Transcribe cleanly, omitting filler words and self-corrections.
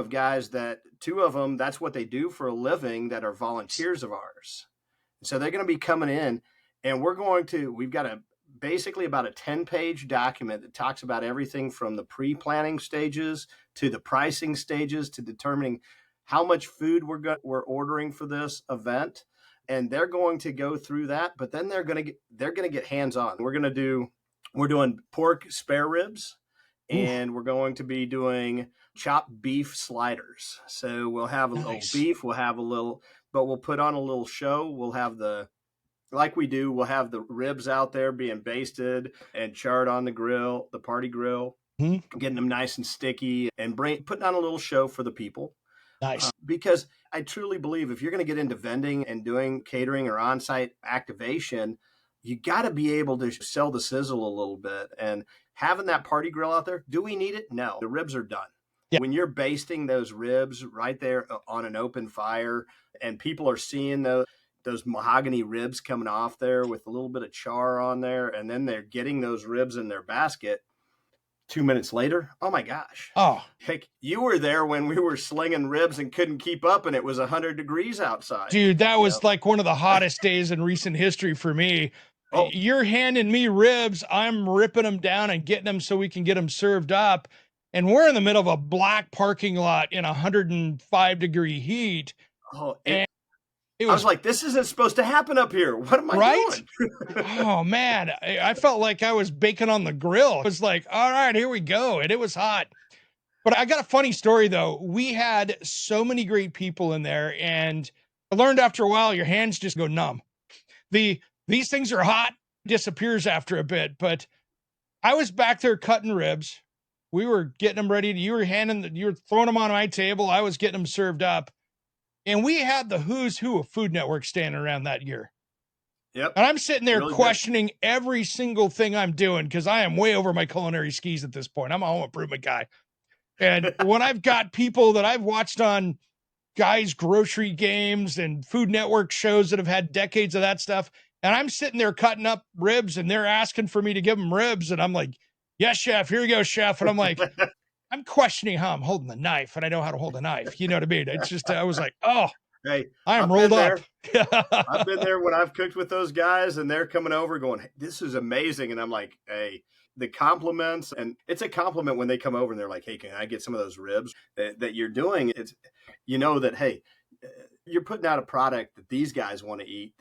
of guys that two of them, that's what they do for a living, that are volunteers of ours. So they're going to be coming in, and we've got basically about a 10-page document that talks about everything from the pre-planning stages to the pricing stages to determining how much food we're ordering for this event. And they're going to go through that, but then they're going to get hands-on. We're doing pork spare ribs, and we're going to be doing chopped beef sliders. So we'll have a little beef, but we'll put on a little show. We'll have we'll have the ribs out there being basted and charred on the grill, the party grill, getting them nice and sticky, and putting on a little show for the people. Nice. Because I truly believe if you're going to get into vending and doing catering or on-site activation, you got to be able to sell the sizzle a little bit. And having that party grill out there, do we need it? No, the ribs are done. Yeah. When you're basting those ribs right there on an open fire, and people are seeing those mahogany ribs coming off there with a little bit of char on there, and then they're getting those ribs in their basket 2 minutes later, oh my gosh. Oh, heck, you were there when we were slinging ribs and couldn't keep up, and it was 100 degrees outside. Dude, that was like one of the hottest days in recent history for me. Oh. You're handing me ribs, I'm ripping them down and getting them so we can get them served up. And we're in the middle of a black parking lot in 105-degree heat. Oh, I was like, this isn't supposed to happen up here. What am I doing? Oh, man. I felt like I was baking on the grill. It was like, all right, here we go. And it was hot. But I got a funny story, though. We had so many great people in there, and I learned after a while, your hands just go numb. These things are hot, disappears after a bit. But I was back there cutting ribs. We were getting them ready. You were throwing them on my table. I was getting them served up. And we had the who's who of Food Network standing around that year. Yep. And I'm sitting there really questioning every single thing I'm doing because I am way over my culinary skis at this point. I'm a home improvement guy. And when I've got people that I've watched on Guys Grocery Games and Food Network shows that have had decades of that stuff, and I'm sitting there cutting up ribs and they're asking for me to give them ribs. And I'm like, yes, chef, here you go, chef. And I'm like, I'm questioning how I'm holding the knife, and I know how to hold a knife. You know what I mean? It's just, I was like, oh, hey, I am rolled up. I've been there when I've cooked with those guys, and they're coming over going, hey, this is amazing. And I'm like, hey, the compliments, and it's a compliment when they come over and they're like, hey, can I get some of those ribs that you're doing? It's, that, hey, you're putting out a product that these guys want to eat.